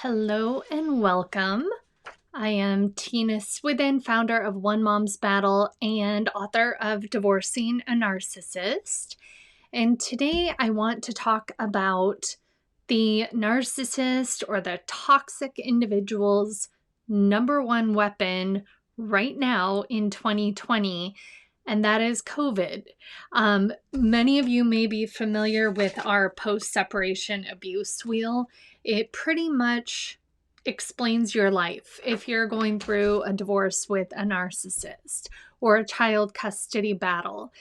Hello and welcome. I am Tina Swithin, founder of One Mom's Battle and author of Divorcing a Narcissist. And today I want to talk about the narcissist or the toxic individual's number one weapon right now in 2020, and that is COVID. Many of you may be familiar with our post-separation abuse wheel. It pretty much explains your life if you're going through a divorce with a narcissist or a child custody battle.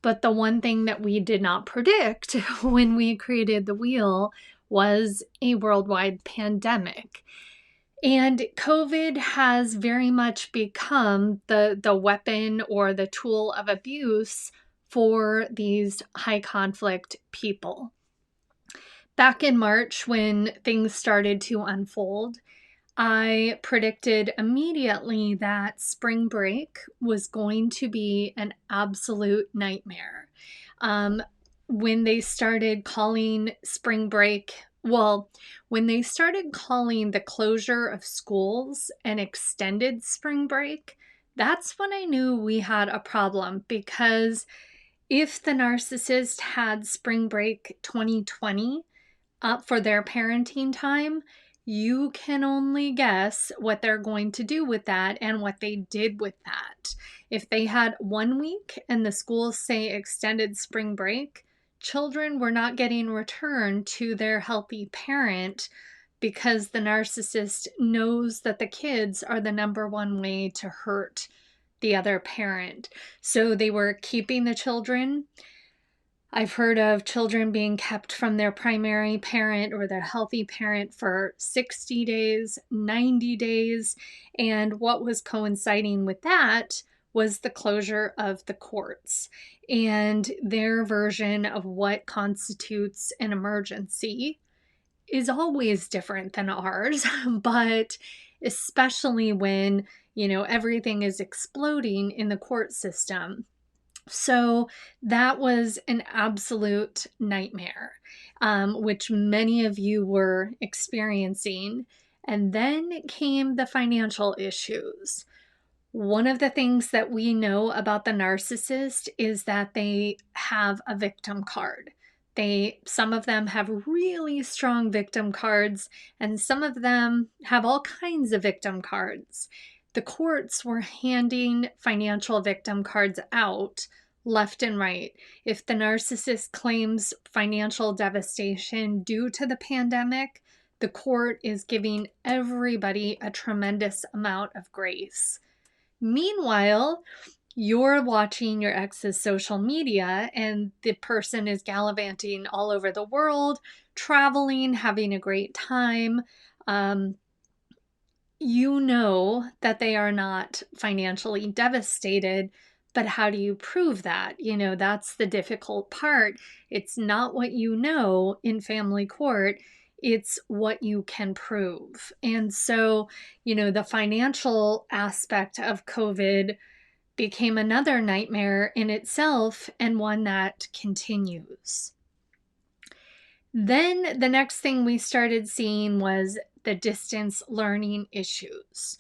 But the one thing that we did not predict when we created the wheel was a worldwide pandemic. And COVID has very much become the weapon or the tool of abuse for these high conflict people. Back in March, when things started to unfold, I predicted immediately that spring break was going to be an absolute nightmare. When they started calling spring break, when they started calling the closure of schools an extended spring break, that's when I knew we had a problem, because if the narcissist had spring break 2020 up for their parenting time, you can only guess what they're going to do with that and what they did with that. If they had 1 week and the schools say extended spring break, children were not getting returned to their healthy parent, because the narcissist knows that the kids are the number one way to hurt the other parent. So they were keeping the children. I've heard of children being kept from their primary parent or their healthy parent for 60 days, 90 days. And what was coinciding with that was the closure of the courts and their version of what constitutes an emergency is always different than ours, but especially when, everything is exploding in the court system. So that was an absolute nightmare, which many of you were experiencing. And then came the financial issues. One of the things that we know about the narcissist is that they have a victim card. Some of them have really strong victim cards, and some of them have all kinds of victim cards. The courts were handing financial victim cards out left and right. If the narcissist claims financial devastation due to the pandemic, the court is giving everybody a tremendous amount of grace. Meanwhile, you're watching your ex's social media and the person is gallivanting all over the world, traveling, having a great time. You know that they are not financially devastated, but how do you prove that? That's the difficult part. It's not what you know in family court, it's what you can prove. And so, the financial aspect of COVID became another nightmare in itself, and one that continues. Then the next thing we started seeing was the distance learning issues.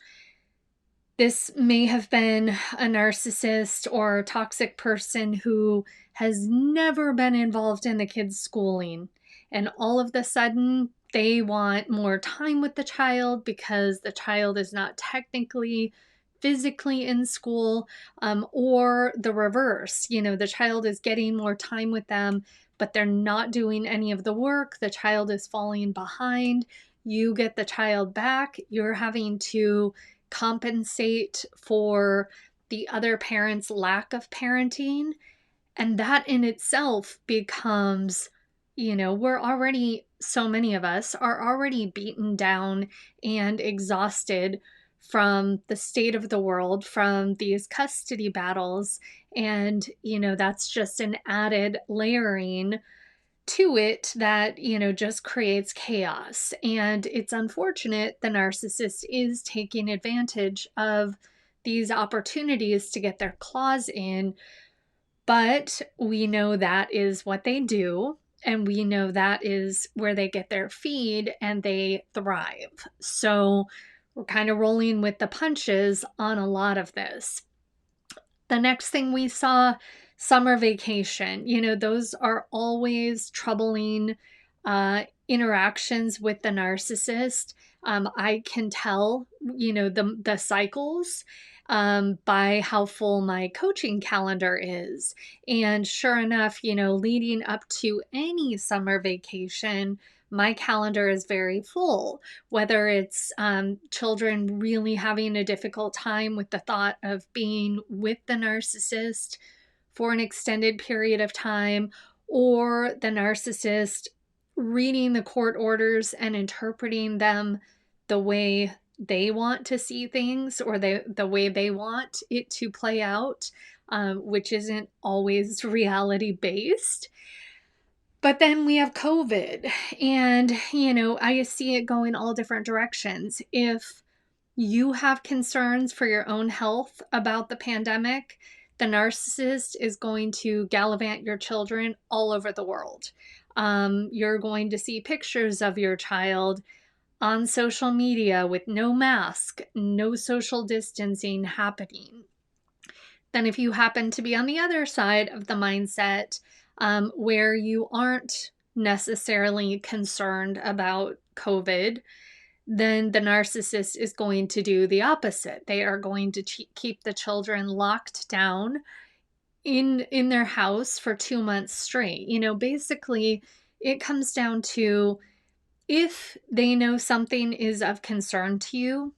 This may have been a narcissist or toxic person who has never been involved in the kids' schooling, and all of a sudden they want more time with the child because the child is not technically physically in school, or the reverse. The child is getting more time with them, but they're not doing any of the work. The child is falling behind. You get the child back. You're having to compensate for the other parent's lack of parenting. And that in itself becomes, so many of us are already beaten down and exhausted from the state of the world, from these custody battles. And, that's just an added layering to it that, just creates chaos. And it's unfortunate the narcissist is taking advantage of these opportunities to get their claws in, but we know that is what they do. And we know that is where they get their feed and they thrive. So we're kind of rolling with the punches on a lot of this. The next thing we saw, summer vacation. Those are always troubling interactions with the narcissist. I can tell, the cycles by how full my coaching calendar is. And sure enough, leading up to any summer vacation, my calendar is very full, whether it's children really having a difficult time with the thought of being with the narcissist for an extended period of time, or the narcissist reading the court orders and interpreting them the way they want to see things, or the way they want it to play out, which isn't always reality based. But then we have COVID, and I see it going all different directions. If you have concerns for your own health about the pandemic, the narcissist is going to gallivant your children all over the world. You're going to see pictures of your child on social media with no mask, no social distancing happening. Then, if you happen to be on the other side of the mindset, where you aren't necessarily concerned about COVID, then the narcissist is going to do the opposite. They are going to keep the children locked down in their house for 2 months straight. Basically, it comes down to, if they know something is of concern to you,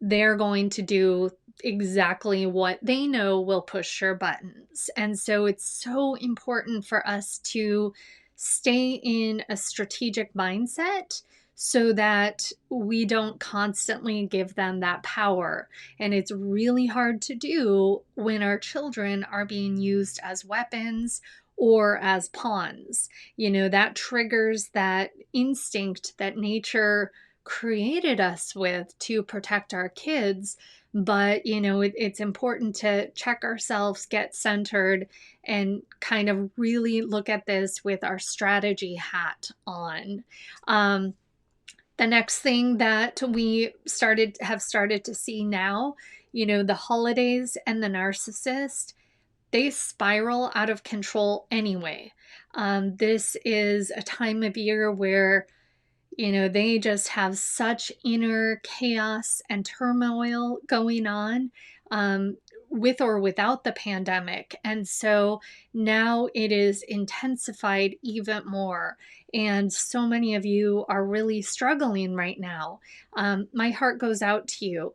they're going to do exactly what they know will push your buttons. And so it's so important for us to stay in a strategic mindset so that we don't constantly give them that power. And it's really hard to do when our children are being used as weapons or as pawns. That triggers that instinct that nature created us with to protect our kids. But it's important to check ourselves, get centered, and kind of really look at this with our strategy hat on. The next thing that we have started to see now, the holidays and the narcissist, they spiral out of control anyway. This is a time of year where they just have such inner chaos and turmoil going on, with or without the pandemic. And so now it is intensified even more. And so many of you are really struggling right now. My heart goes out to you.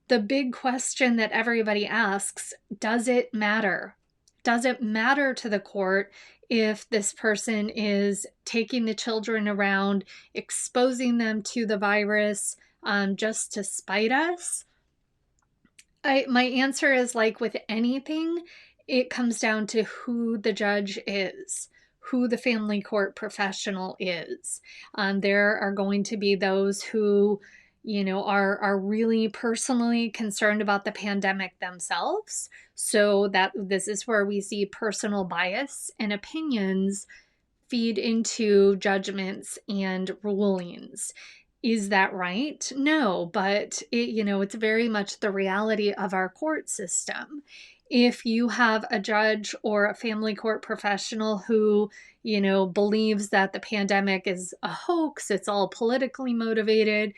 The big question that everybody asks, does it matter? Does it matter to the court if this person is taking the children around, exposing them to the virus, just to spite us? My answer is, like with anything, it comes down to who the judge is, who the family court professional is. There are going to be those who, are really personally concerned about the pandemic themselves. So that this is where we see personal bias and opinions feed into judgments and rulings. Is that right? No, but it's very much the reality of our court system. If you have a judge or a family court professional who, believes that the pandemic is a hoax, it's all politically motivated,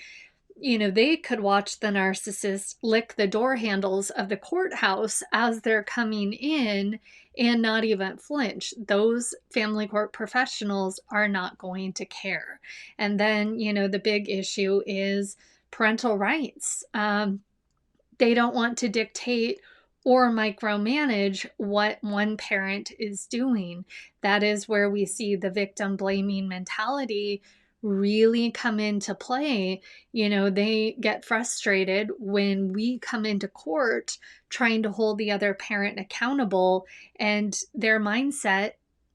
they could watch the narcissist lick the door handles of the courthouse as they're coming in and not even flinch. Those family court professionals are not going to care. And then, the big issue is parental rights. They don't want to dictate or micromanage what one parent is doing. That is where we see the victim blaming mentality really come into play. They get frustrated when we come into court trying to hold the other parent accountable, and their mindset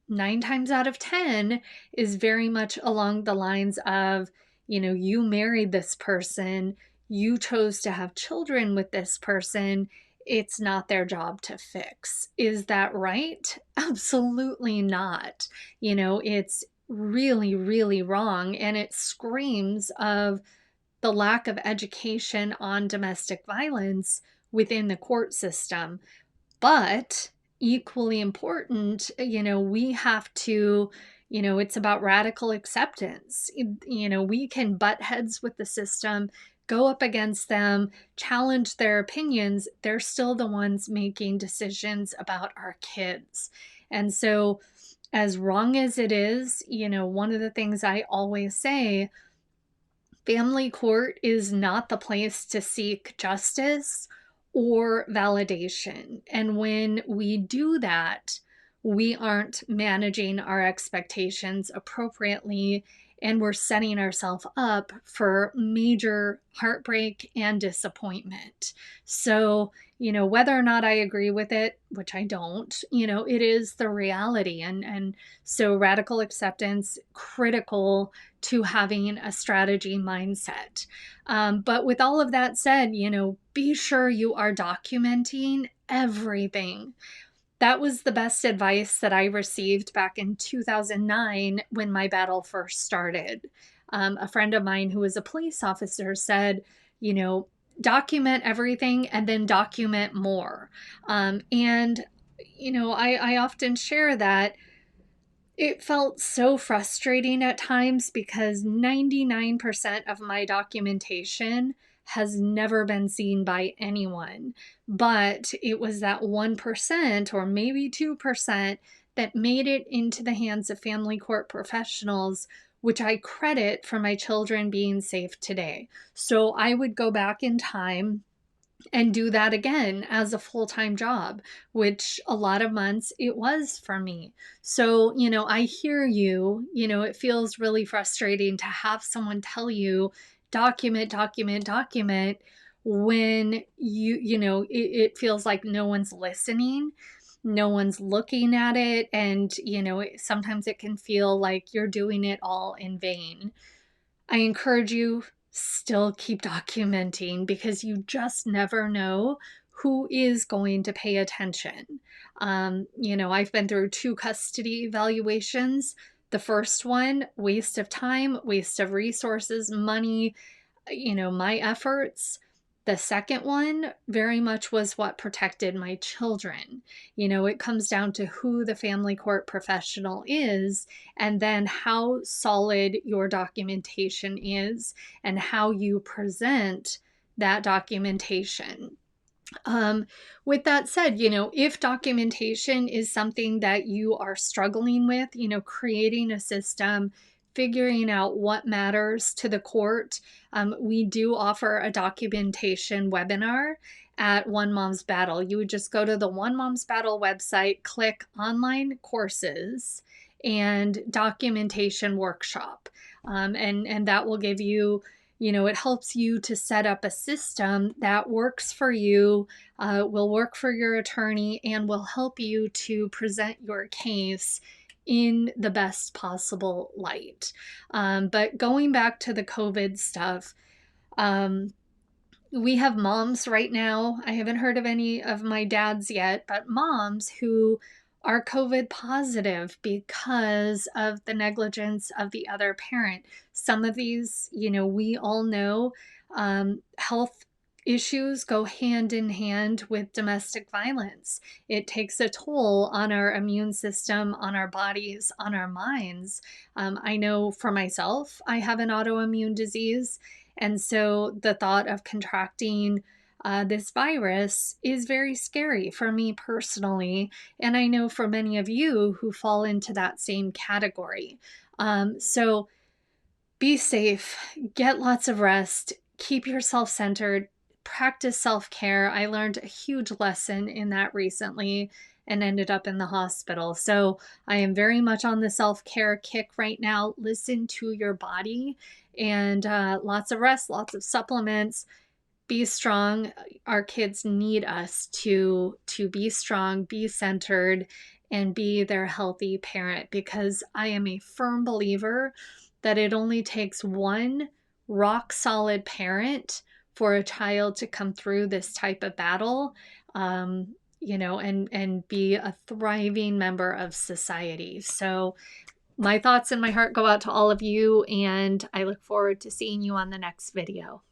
9 times out of 10 is very much along the lines of, you married this person, you chose to have children with this person, it's not their job to fix. Is that right? Absolutely not. It's really, really wrong. And it screams of the lack of education on domestic violence within the court system. But equally important, we have to, it's about radical acceptance. We can butt heads with the system, go up against them, challenge their opinions. They're still the ones making decisions about our kids. And so, as wrong as it is, one of the things I always say, family court is not the place to seek justice or validation. And when we do that, we aren't managing our expectations appropriately, and we're setting ourselves up for major heartbreak and disappointment. So, whether or not I agree with it, which I don't, it is the reality. And so radical acceptance, critical to having a strategy mindset. But with all of that said, be sure you are documenting everything. That was the best advice that I received back in 2009 when my battle first started. A friend of mine who was a police officer said, document everything and then document more. And I often share that it felt so frustrating at times because 99% of my documentation has never been seen by anyone. But it was that 1% or maybe 2% that made it into the hands of family court professionals, which I credit for my children being safe today. So I would go back in time and do that again as a full-time job, which a lot of months it was for me. So, I hear you, it feels really frustrating to have someone tell you document, document, document when it feels like no one's listening, no one's looking at it, and sometimes it can feel like you're doing it all in vain. I encourage you, still keep documenting because you just never know who is going to pay attention. I've been through 2 custody evaluations. The first one, waste of time, waste of resources, money, my efforts. The second one very much was what protected my children. It comes down to who the family court professional is, and then how solid your documentation is and how you present that documentation. With that said, if documentation is something that you are struggling with, creating a system, figuring out what matters to the court, we do offer a documentation webinar at One Mom's Battle. You would just go to the One Mom's Battle website, click online courses and documentation workshop. And that will give you, it helps you to set up a system that works for you, will work for your attorney, and will help you to present your case in the best possible light. But going back to the COVID stuff, we have moms right now. I haven't heard of any of my dads yet, but moms who are COVID positive because of the negligence of the other parent. Some of these, we all know health issues go hand in hand with domestic violence. It takes a toll on our immune system, on our bodies, on our minds. I know for myself, I have an autoimmune disease. And so the thought of contracting this virus is very scary for me personally. And I know for many of you who fall into that same category. So be safe, get lots of rest, keep yourself centered, practice self care. I learned a huge lesson in that recently and ended up in the hospital. So I am very much on the self care kick right now. Listen to your body and lots of rest, lots of supplements. Be strong. Our kids need us to be strong, be centered, and be their healthy parent, because I am a firm believer that it only takes one rock solid parent for a child to come through this type of battle, and be a thriving member of society. So My thoughts and my heart go out to all of you, and I look forward to seeing you on the next video.